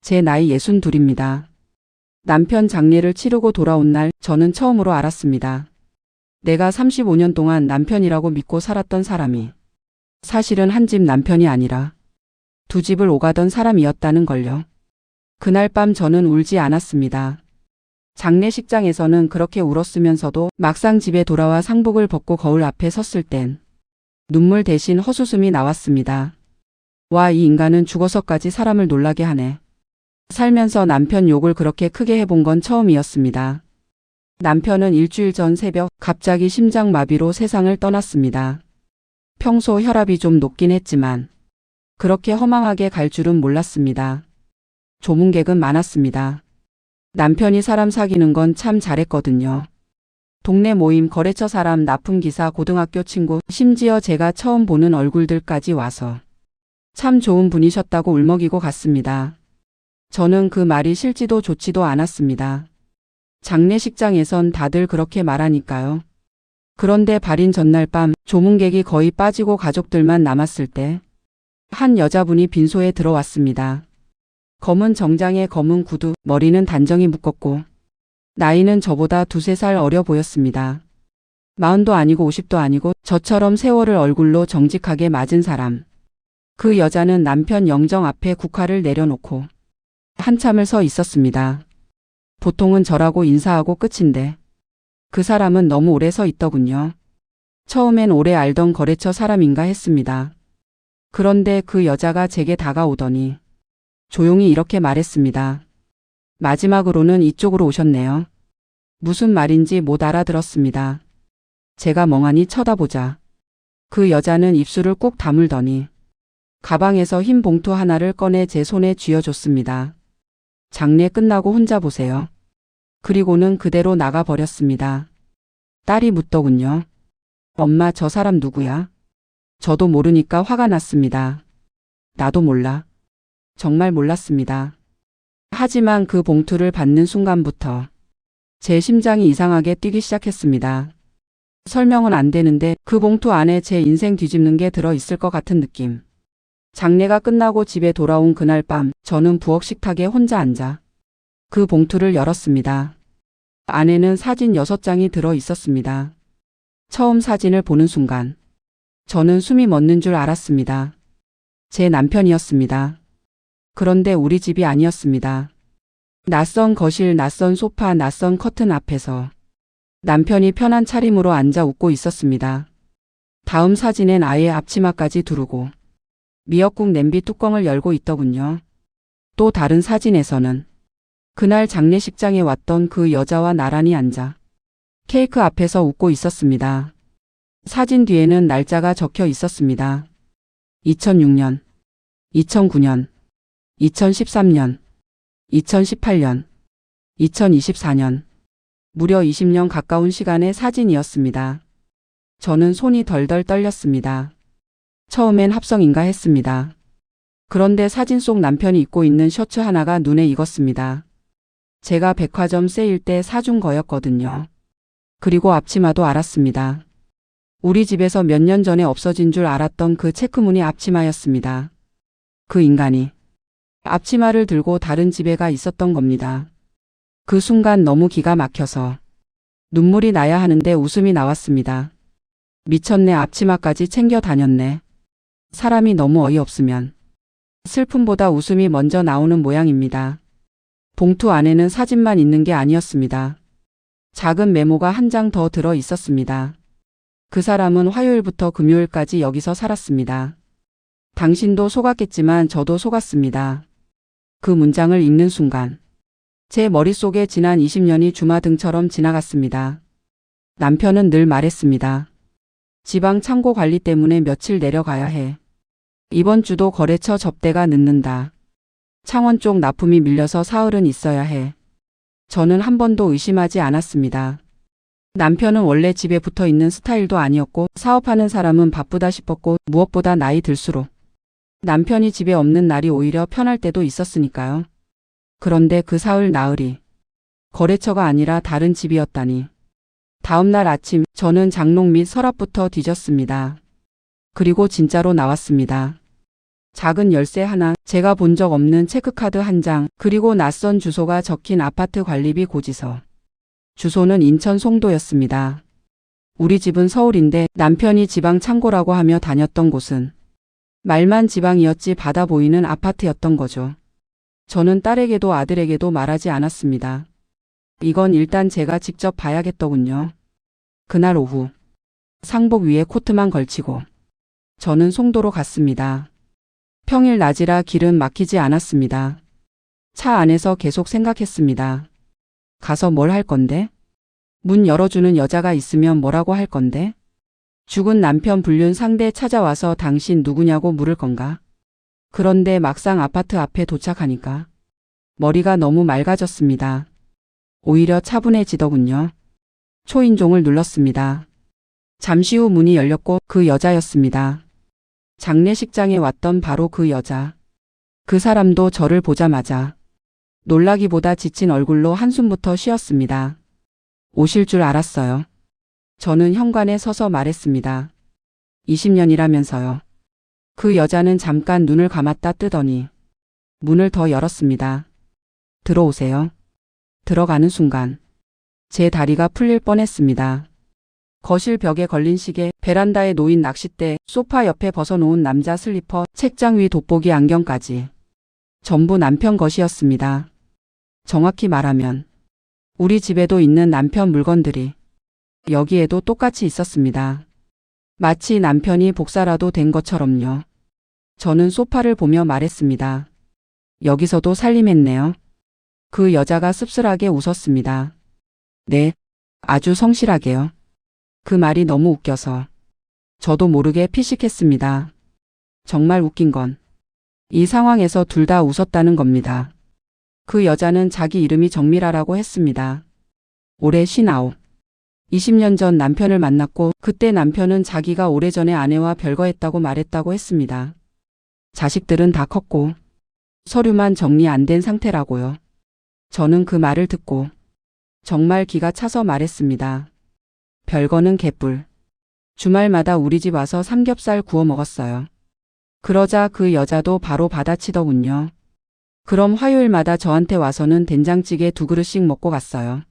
제 나이 62입니다. 남편 장례를 치르고 돌아온 날 저는 처음으로 알았습니다. 내가 35년 동안 남편이라고 믿고 살았던 사람이 사실은 한 집 남편이 아니라 두 집을 오가던 사람이었다는 걸요. 그날 밤 저는 울지 않았습니다. 장례식장에서는 그렇게 울었으면서도 막상 집에 돌아와 상복을 벗고 거울 앞에 섰을 땐 눈물 대신 헛웃음이 나왔습니다. 와, 이 인간은 죽어서까지 사람을 놀라게 하네. 살면서 남편 욕을 그렇게 크게 해본 건 처음이었습니다. 남편은 일주일 전 새벽 갑자기 심장마비로 세상을 떠났습니다. 평소 혈압이 좀 높긴 했지만 그렇게 허망하게 갈 줄은 몰랐습니다. 조문객은 많았습니다. 남편이 사람 사귀는 건 참 잘했거든요. 동네 모임, 거래처 사람, 납품기사, 고등학교 친구, 심지어 제가 처음 보는 얼굴들까지 와서 참 좋은 분이셨다고 울먹이고 갔습니다. 저는 그 말이 싫지도 좋지도 않았습니다. 장례식장에선 다들 그렇게 말하니까요. 그런데 발인 전날 밤 조문객이 거의 빠지고 가족들만 남았을 때 한 여자분이 빈소에 들어왔습니다. 검은 정장에 검은 구두, 머리는 단정히 묶었고 나이는 저보다 2~3살 어려 보였습니다. 40도 아니고 50도 아니고 저처럼 세월을 얼굴로 정직하게 맞은 사람. 그 여자는 남편 영정 앞에 국화를 내려놓고 한참을 서 있었습니다. 보통은 저라고 인사하고 끝인데 그 사람은 너무 오래 서 있더군요. 처음엔 오래 알던 거래처 사람인가 했습니다. 그런데 그 여자가 제게 다가오더니 조용히 이렇게 말했습니다. 마지막으로는 이쪽으로 오셨네요. 무슨 말인지 못 알아들었습니다. 제가 멍하니 쳐다보자 그 여자는 입술을 꾹 다물더니 가방에서 흰 봉투 하나를 꺼내 제 손에 쥐어줬습니다. 장례 끝나고 혼자 보세요. 그리고는 그대로 나가버렸습니다. 딸이 묻더군요. 엄마, 저 사람 누구야? 저도 모르니까 화가 났습니다. 나도 몰라. 정말 몰랐습니다. 하지만 그 봉투를 받는 순간부터 제 심장이 이상하게 뛰기 시작했습니다. 설명은 안 되는데 그 봉투 안에 제 인생 뒤집는 게 들어있을 것 같은 느낌. 장례가 끝나고 집에 돌아온 그날 밤 저는 부엌 식탁에 혼자 앉아 그 봉투를 열었습니다. 안에는 사진 6장이 들어 있었습니다. 처음 사진을 보는 순간 저는 숨이 멎는 줄 알았습니다. 제 남편이었습니다. 그런데 우리 집이 아니었습니다. 낯선 거실, 낯선 소파, 낯선 커튼 앞에서 남편이 편한 차림으로 앉아 웃고 있었습니다. 다음 사진엔 아예 앞치마까지 두르고 미역국 냄비 뚜껑을 열고 있더군요. 또 다른 사진에서는 그날 장례식장에 왔던 그 여자와 나란히 앉아 케이크 앞에서 웃고 있었습니다. 사진 뒤에는 날짜가 적혀 있었습니다. 2006년, 2009년, 2013년, 2018년, 2024년, 무려 20년 가까운 시간의 사진이었습니다. 저는 손이 덜덜 떨렸습니다. 처음엔 합성인가 했습니다. 그런데 사진 속 남편이 입고 있는 셔츠 하나가 눈에 익었습니다. 제가 백화점 세일 때 사준 거였거든요. 그리고 앞치마도 알았습니다. 우리 집에서 몇 년 전에 없어진 줄 알았던 그 체크무늬 앞치마였습니다. 그 인간이 앞치마를 들고 다른 집에 가 있었던 겁니다. 그 순간 너무 기가 막혀서 눈물이 나야 하는데 웃음이 나왔습니다. 미쳤네, 앞치마까지 챙겨 다녔네. 사람이 너무 어이없으면 슬픔보다 웃음이 먼저 나오는 모양입니다. 봉투 안에는 사진만 있는 게 아니었습니다. 작은 메모가 한 장 더 들어 있었습니다. 그 사람은 화요일부터 금요일까지 여기서 살았습니다. 당신도 속았겠지만 저도 속았습니다. 그 문장을 읽는 순간 제 머릿속에 지난 20년이 주마등처럼 지나갔습니다. 남편은 늘 말했습니다. 지방 창고 관리 때문에 며칠 내려가야 해. 이번 주도 거래처 접대가 늦는다. 창원 쪽 납품이 밀려서 사흘은 있어야 해. 저는 한 번도 의심하지 않았습니다. 남편은 원래 집에 붙어 있는 스타일도 아니었고 사업하는 사람은 바쁘다 싶었고 무엇보다 나이 들수록 남편이 집에 없는 날이 오히려 편할 때도 있었으니까요. 그런데 그 사흘 나흘이 거래처가 아니라 다른 집이었다니. 다음 날 아침 저는 장롱 및 서랍부터 뒤졌습니다. 그리고 진짜로 나왔습니다. 작은 열쇠 하나, 제가 본 적 없는 체크카드 한 장, 그리고 낯선 주소가 적힌 아파트 관리비 고지서. 주소는 인천 송도였습니다. 우리 집은 서울인데 남편이 지방 창고라고 하며 다녔던 곳은 말만 지방이었지 바다 보이는 아파트였던 거죠. 저는 딸에게도 아들에게도 말하지 않았습니다. 이건 일단 제가 직접 봐야겠더군요. 그날 오후 상복 위에 코트만 걸치고 저는 송도로 갔습니다. 평일 낮이라 길은 막히지 않았습니다. 차 안에서 계속 생각했습니다. 가서 뭘 할 건데? 문 열어주는 여자가 있으면 뭐라고 할 건데? 죽은 남편 불륜 상대 찾아와서 당신 누구냐고 물을 건가? 그런데 막상 아파트 앞에 도착하니까 머리가 너무 맑아졌습니다. 오히려 차분해지더군요. 초인종을 눌렀습니다. 잠시 후 문이 열렸고 그 여자였습니다. 장례식장에 왔던 바로 그 여자. 그 사람도 저를 보자마자 놀라기보다 지친 얼굴로 한숨부터 쉬었습니다. 오실 줄 알았어요. 저는 현관에 서서 말했습니다. 20년이라면서요. 그 여자는 잠깐 눈을 감았다 뜨더니 문을 더 열었습니다. 들어오세요. 들어가는 순간 제 다리가 풀릴 뻔했습니다. 거실 벽에 걸린 시계, 베란다에 놓인 낚싯대, 소파 옆에 벗어놓은 남자 슬리퍼, 책장 위 돋보기 안경까지 전부 남편 것이었습니다. 정확히 말하면 우리 집에도 있는 남편 물건들이 여기에도 똑같이 있었습니다. 마치 남편이 복사라도 된 것처럼요. 저는 소파를 보며 말했습니다. 여기서도 살림했네요. 그 여자가 씁쓸하게 웃었습니다. 네, 아주 성실하게요. 그 말이 너무 웃겨서 저도 모르게 피식했습니다. 정말 웃긴 건 이 상황에서 둘 다 웃었다는 겁니다. 그 여자는 자기 이름이 정미라라고 했습니다. 올해 59. 20년 전 남편을 만났고 그때 남편은 자기가 오래전에 아내와 별거했다고 말했다고 했습니다. 자식들은 다 컸고 서류만 정리 안 된 상태라고요. 저는 그 말을 듣고 정말 기가 차서 말했습니다. 별거는 개뿔. 주말마다 우리 집 와서 삼겹살 구워 먹었어요. 그러자 그 여자도 바로 받아치더군요. 그럼 화요일마다 저한테 와서는 된장찌개 2그릇씩 먹고 갔어요.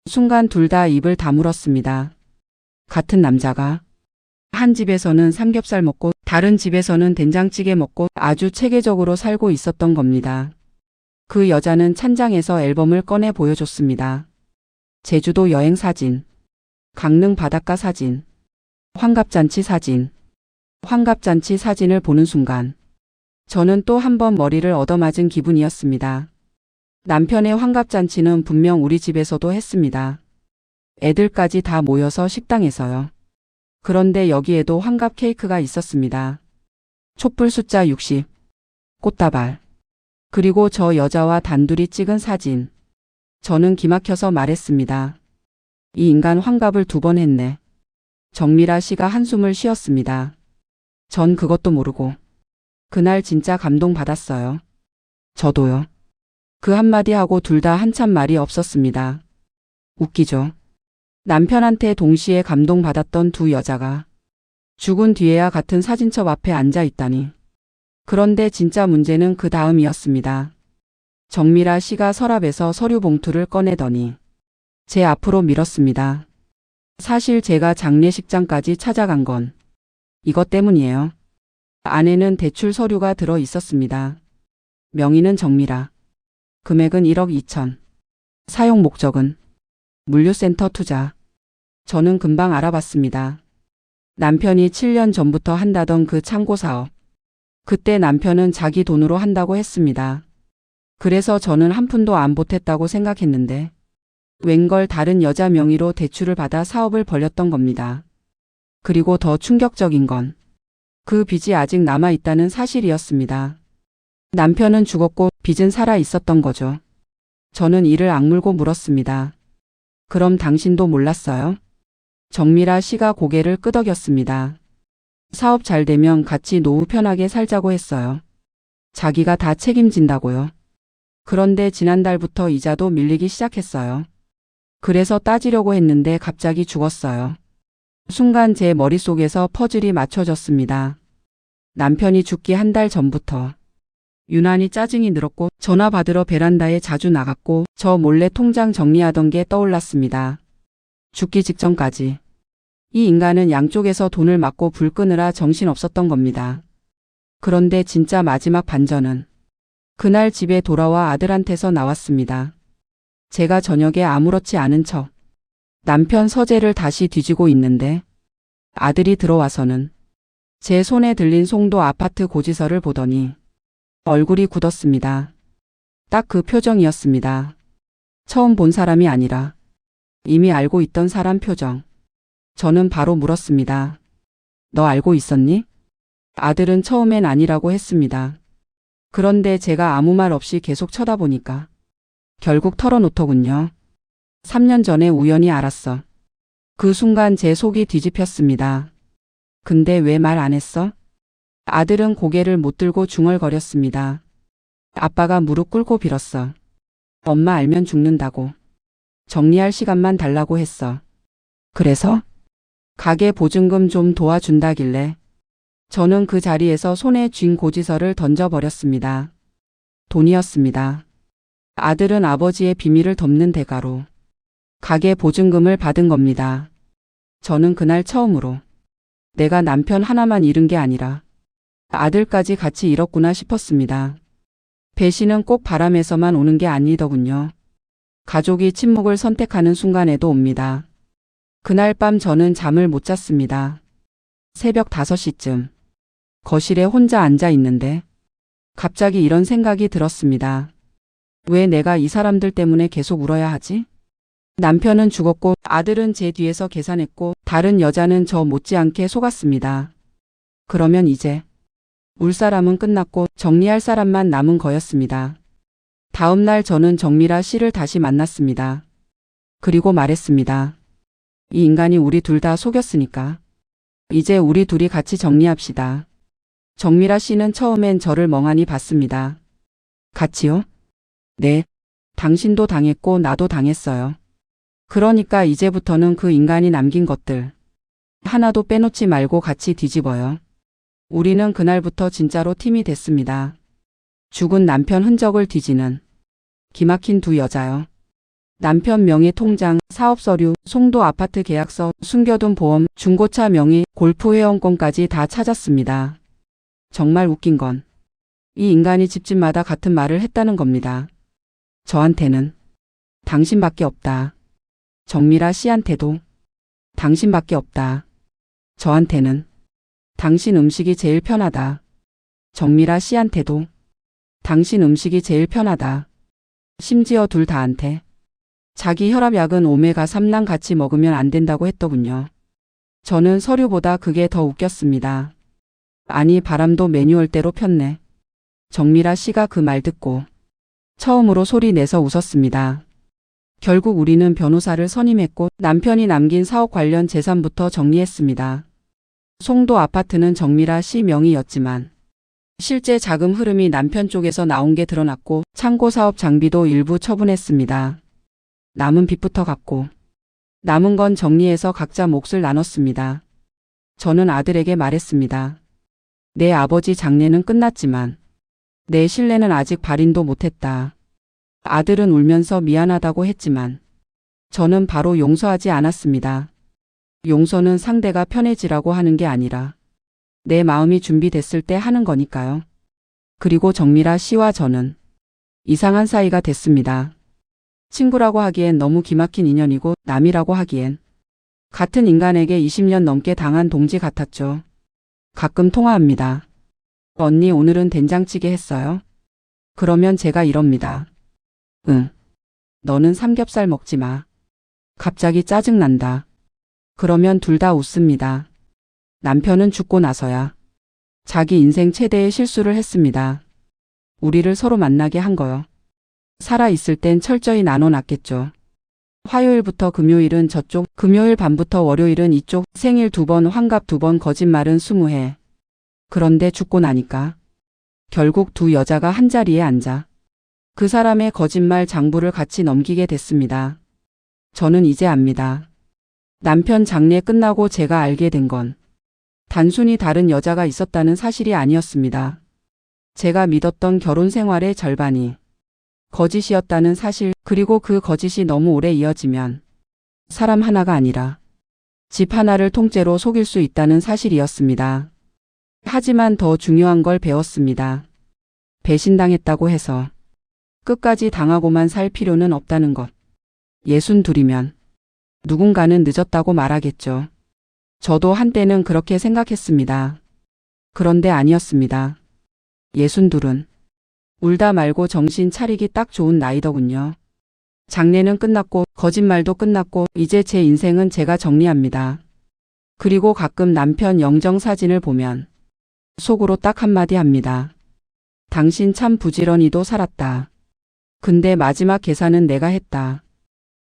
순간 둘 다 입을 다물었습니다. 같은 남자가 한 집에서는 삼겹살 먹고 다른 집에서는 된장찌개 먹고 아주 체계적으로 살고 있었던 겁니다. 그 여자는 찬장에서 앨범을 꺼내 보여줬습니다. 제주도 여행 사진, 강릉 바닷가 사진, 환갑잔치 사진. 환갑잔치 사진을 보는 순간 저는 또 한 번 머리를 얻어맞은 기분이었습니다. 남편의 환갑잔치는 분명 우리 집에서도 했습니다. 애들까지 다 모여서 식당에서요. 그런데 여기에도 환갑 케이크가 있었습니다. 촛불 숫자 60, 꽃다발, 그리고 저 여자와 단둘이 찍은 사진. 저는 기막혀서 말했습니다. 이 인간 환갑을 2번 했네. 정미라 씨가 한숨을 쉬었습니다. 전 그것도 모르고 그날 진짜 감동받았어요. 저도요. 그 한마디 하고 둘 다 한참 말이 없었습니다. 웃기죠? 남편한테 동시에 감동받았던 두 여자가 죽은 뒤에야 같은 사진첩 앞에 앉아 있다니. 그런데 진짜 문제는 그 다음이었습니다. 정미라 씨가 서랍에서 서류 봉투를 꺼내더니 제 앞으로 밀었습니다. 사실 제가 장례식장까지 찾아간 건 이것 때문이에요. 안에는 대출 서류가 들어 있었습니다. 명의는 정미라. 금액은 1억 2천. 사용 목적은 물류센터 투자. 저는 금방 알아봤습니다. 남편이 7년 전부터 한다던 그 창고 사업. 그때 남편은 자기 돈으로 한다고 했습니다. 그래서 저는 한 푼도 안 보탰다고 생각했는데 웬걸 다른 여자 명의로 대출을 받아 사업을 벌였던 겁니다. 그리고 더 충격적인 건 그 빚이 아직 남아있다는 사실이었습니다. 남편은 죽었고 빚은 살아 있었던 거죠. 저는 이를 악물고 물었습니다. 그럼 당신도 몰랐어요? 정미라 씨가 고개를 끄덕였습니다. 사업 잘 되면 같이 노후 편하게 살자고 했어요. 자기가 다 책임진다고요. 그런데 지난달부터 이자도 밀리기 시작했어요. 그래서 따지려고 했는데 갑자기 죽었어요. 순간 제 머릿속에서 퍼즐이 맞춰졌습니다. 남편이 죽기 한 달 전부터 유난히 짜증이 늘었고 전화 받으러 베란다에 자주 나갔고 저 몰래 통장 정리하던 게 떠올랐습니다. 죽기 직전까지. 이 인간은 양쪽에서 돈을 맞고 불 끄느라 정신없었던 겁니다. 그런데 진짜 마지막 반전은 그날 집에 돌아와 아들한테서 나왔습니다. 제가 저녁에 아무렇지 않은 척 남편 서재를 다시 뒤지고 있는데 아들이 들어와서는 제 손에 들린 송도 아파트 고지서를 보더니 얼굴이 굳었습니다. 딱 그 표정이었습니다. 처음 본 사람이 아니라 이미 알고 있던 사람 표정. 저는 바로 물었습니다. 너 알고 있었니? 아들은 처음엔 아니라고 했습니다. 그런데 제가 아무 말 없이 계속 쳐다보니까 결국 털어놓더군요. 3년 전에 우연히 알았어. 그 순간 제 속이 뒤집혔습니다. 근데 왜 말 안 했어? 아들은 고개를 못 들고 중얼거렸습니다. 아빠가 무릎 꿇고 빌었어. 엄마 알면 죽는다고. 정리할 시간만 달라고 했어. 그래서? 가게 보증금 좀 도와준다길래 저는 그 자리에서 손에 쥔 고지서를 던져버렸습니다. 돈이었습니다. 아들은 아버지의 비밀을 덮는 대가로 가게 보증금을 받은 겁니다. 저는 그날 처음으로 내가 남편 하나만 잃은 게 아니라 아들까지 같이 잃었구나 싶었습니다. 배신은 꼭 바람에서만 오는 게 아니더군요. 가족이 침묵을 선택하는 순간에도 옵니다. 그날 밤 저는 잠을 못 잤습니다. 새벽 5시쯤 거실에 혼자 앉아 있는데 갑자기 이런 생각이 들었습니다. 왜 내가 이 사람들 때문에 계속 울어야 하지? 남편은 죽었고 아들은 제 뒤에서 계산했고 다른 여자는 저 못지않게 속았습니다. 그러면 이제 울 사람은 끝났고 정리할 사람만 남은 거였습니다. 다음 날 저는 정미라 씨를 다시 만났습니다. 그리고 말했습니다. 이 인간이 우리 둘 다 속였으니까 이제 우리 둘이 같이 정리합시다. 정미라 씨는 처음엔 저를 멍하니 봤습니다. 같이요? 네. 당신도 당했고 나도 당했어요. 그러니까 이제부터는 그 인간이 남긴 것들 하나도 빼놓지 말고 같이 뒤집어요. 우리는 그날부터 진짜로 팀이 됐습니다. 죽은 남편 흔적을 뒤지는 기막힌 두 여자요. 남편 명의 통장, 사업 서류, 송도 아파트 계약서, 숨겨둔 보험, 중고차 명의, 골프 회원권까지 다 찾았습니다. 정말 웃긴 건 이 인간이 집집마다 같은 말을 했다는 겁니다. 저한테는 당신밖에 없다. 정미라 씨한테도 당신밖에 없다. 저한테는 당신 음식이 제일 편하다. 정미라 씨한테도 당신 음식이 제일 편하다. 심지어 둘 다한테 자기 혈압약은 오메가3랑 같이 먹으면 안 된다고 했더군요. 저는 서류보다 그게 더 웃겼습니다. 아니 바람도 매뉴얼대로 폈네. 정미라 씨가 그 말 듣고 처음으로 소리 내서 웃었습니다. 결국 우리는 변호사를 선임했고 남편이 남긴 사업 관련 재산부터 정리했습니다. 송도 아파트는 정미라 씨 명의였지만 실제 자금 흐름이 남편 쪽에서 나온 게 드러났고 창고 사업 장비도 일부 처분했습니다. 남은 빚부터 갚고 남은 건 정리해서 각자 몫을 나눴습니다. 저는 아들에게 말했습니다. 내 아버지 장례는 끝났지만 내 신뢰는 아직 발인도 못했다. 아들은 울면서 미안하다고 했지만 저는 바로 용서하지 않았습니다. 용서는 상대가 편해지라고 하는 게 아니라 내 마음이 준비됐을 때 하는 거니까요. 그리고 정미라 씨와 저는 이상한 사이가 됐습니다. 친구라고 하기엔 너무 기막힌 인연이고 남이라고 하기엔 같은 인간에게 20년 넘게 당한 동지 같았죠. 가끔 통화합니다. 언니 오늘은 된장찌개 했어요? 그러면 제가 이럽니다. 응. 너는 삼겹살 먹지 마. 갑자기 짜증난다. 그러면 둘 다 웃습니다. 남편은 죽고 나서야 자기 인생 최대의 실수를 했습니다. 우리를 서로 만나게 한 거요. 살아있을 땐 철저히 나눠놨겠죠. 화요일부터 금요일은 저쪽, 금요일 밤부터 월요일은 이쪽, 생일 2번, 환갑 2번, 거짓말은 20회. 그런데 죽고 나니까 결국 두 여자가 한자리에 앉아 그 사람의 거짓말 장부를 같이 넘기게 됐습니다. 저는 이제 압니다. 남편 장례 끝나고 제가 알게 된 건 단순히 다른 여자가 있었다는 사실이 아니었습니다. 제가 믿었던 결혼 생활의 절반이 거짓이었다는 사실, 그리고 그 거짓이 너무 오래 이어지면 사람 하나가 아니라 집 하나를 통째로 속일 수 있다는 사실이었습니다. 하지만 더 중요한 걸 배웠습니다. 배신당했다고 해서 끝까지 당하고만 살 필요는 없다는 것. 62이면 누군가는 늦었다고 말하겠죠. 저도 한때는 그렇게 생각했습니다. 그런데 아니었습니다. 62은 울다 말고 정신 차리기 딱 좋은 나이더군요. 장례는 끝났고 거짓말도 끝났고 이제 제 인생은 제가 정리합니다. 그리고 가끔 남편 영정 사진을 보면 속으로 딱 한마디 합니다. 당신 참 부지런히도 살았다. 근데 마지막 계산은 내가 했다.